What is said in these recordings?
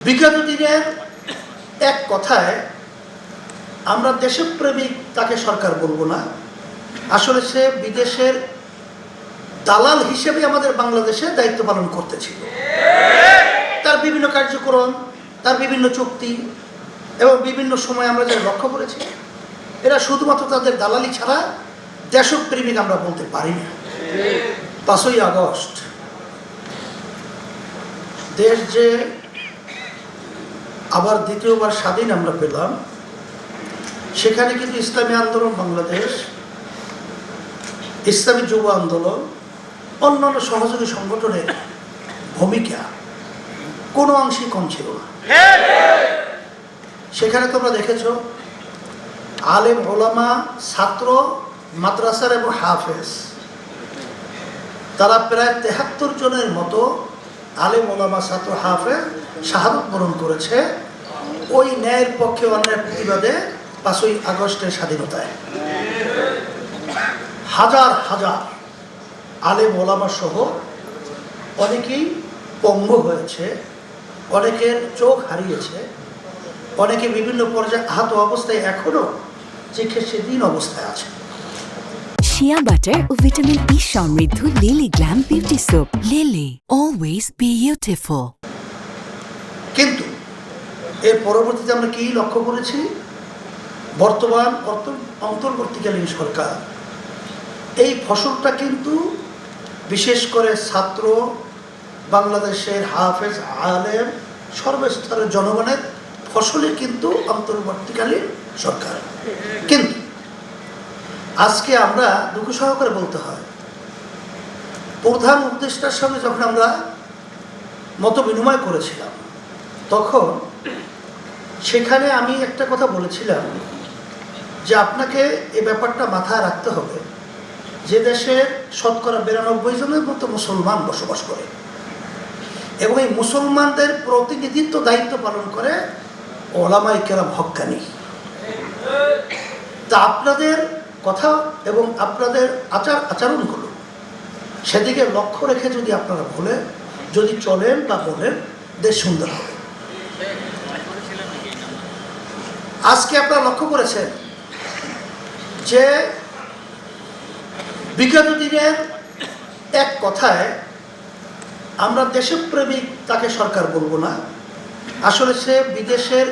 বিগত দিনের এক কথায় আমরা দেশপ্রেমিক তাকে সরকার বলবো না, আসলে সে বিদেশের দালাল হিসেবে আমাদের বাংলাদেশে দায়িত্ব পালন করতেছিল। তার বিভিন্ন কার্যক্রম, তার বিভিন্ন চুক্তি এবং বিভিন্ন সময় আমরা যে লক্ষ্য করেছি, এরা শুধুমাত্র তাদের দালালি ছাড়া দেশপ্রেমিক আমরা বলতে পারি না। 5ই আগস্ট দেশ যে আবার দ্বিতীয়বার স্বাধীন আমরা পেলাম, সেখানে কিন্তু ইসলামী আন্দোলন বাংলাদেশ, ইসলামী যুব আন্দোলন, অন্যান্য সহযোগী সংগঠনের ভূমিকা কোনো অংশই কম ছিল না। সেখানে তোমরা দেখেছ আলেম ওলামা, ছাত্র, মাদ্রাসার এবং হাফেজ, তারা প্রায় 73 জনের মতো আলেম ওলামা, ছাত্র, হাফেজ শাহাদত বরণ করেছে ওই ন্যায়ের পক্ষে অন্যায়ের প্রতিবাদে 5ই আগস্টের স্বাধীনতায়। হাজার হাজার আলেম ওলামা সহ অনেকেই পঙ্গু হয়েছে, অনেকের চোখ হারিয়েছে, অনেকে বিভিন্ন পর্যায়ে আহত অবস্থায় এখনো চিকিৎসাধীন অবস্থায় আছে। শিয়া বাটার ও ভিটামিন ই সমৃদ্ধ lily glam beauty soap. Lily, always beautiful. কিন্তু এর পরবর্তীতে আমরা কি লক্ষ্য করেছি? বর্তমান অন্তর্বর্তীকালীন সরকার এই ফসলটা কিন্তু বিশেষ করে ছাত্র, বাংলাদেশের হাফেজ, আলেম, সর্বস্তরের জনগণের ফসলে কিন্তু অন্তর্বর্তীকালীন সরকার। কিন্তু আজকে আমরা দুঃখ সহকারে বলতে হয়, প্রধান উপদেষ্টার সঙ্গে যখন আমরা মত বিনিময় করেছিলাম, তখন সেখানে আমি একটা কথা বলেছিলাম যে আপনাকে এই ব্যাপারটা মাথায় রাখতে হবে যে দেশের শতকরা 92 জনের মতো মুসলমান বসবাস করে এবং এই মুসলমানদের প্রতিনিধিত্ব দায়িত্ব পালন করে ওলামায়ে কেরাম হক্কানি। তা আপনাদের কথা এবং আপনাদের আচরণগুলো সেদিকে লক্ষ্য রেখে যদি আপনারা যদি চলেন বা বলেন, দেশ সুন্দর হবে। আজকে আপনারা লক্ষ্য করেছেন যে বিগত দিনের এক কথায় আমরা দেশপ্রেমিক তাকে সরকার বলবো না, আসলে সে বিদেশের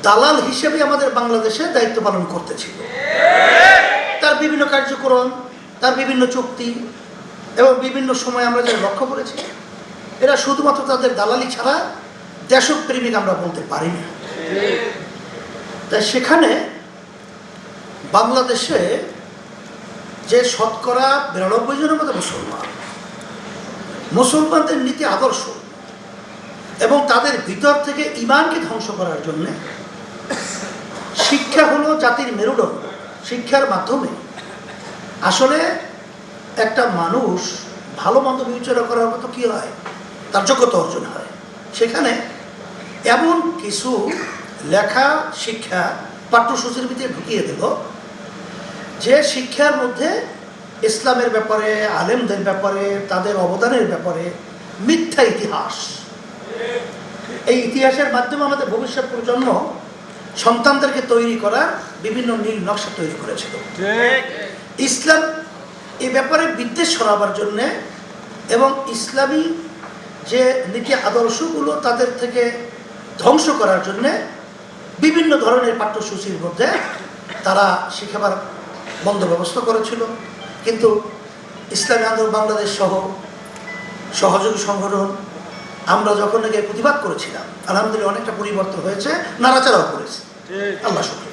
দালাল হিসেবে আমাদের বাংলাদেশে দায়িত্ব পালন করতেছিল। তার বিভিন্ন কার্যক্রম, তার বিভিন্ন চুক্তি এবং বিভিন্ন সময় আমরা যে লক্ষ্য করেছি, এরা শুধুমাত্র তাদের দালালি ছাড়া দেশপ্রেমিক আমরা বলতে পারি না। তাই সেখানে বাংলাদেশে যে শতকরা 92 জনের মতো মুসলমানদের নীতি আদর্শ এবং তাদের ভিতর থেকে ঈমানকে ধ্বংস করার জন্য শিক্ষা হলো জাতির মেরুদণ্ড। শিক্ষার মাধ্যমে আসলে একটা মানুষ ভালো মন্দ বিবেচনা করার মতো কি হয়, তার যোগ্যতা অর্জন হয়। সেখানে এমন কিছু লেখা শিক্ষা পাঠ্যসূচির ভিতরে ঢুকিয়ে দিল যে শিক্ষার মধ্যে ইসলামের ব্যাপারে, আলেমদের ব্যাপারে, তাদের অবদানের ব্যাপারে মিথ্যা ইতিহাস, এই ইতিহাসের মাধ্যমে আমাদের ভবিষ্যৎ প্রজন্ম সন্তানদেরকে তৈরি করার বিভিন্ন নীল নকশা তৈরি করেছিল। ইসলাম এই ব্যাপারে বিদ্বেষ ছড়াবার জন্যে এবং ইসলামী যে নীতি আদর্শগুলো তাদের থেকে ধ্বংস করার জন্যে বিভিন্ন ধরনের পাঠ্যসূচির মধ্যে তারা শিখাবার বন্দোবস্ত করেছিল। কিন্তু ইসলামী আন্দোলন বাংলাদেশ সহ সহযোগী সংগঠন আমরা যখন নাকি প্রতিবাদ করেছিলাম, আলহামদুলিল্লাহ অনেকটা পরিবর্তন হয়েছে, নাড়াচাড়াও করেছে। আল্লাহ শুকর।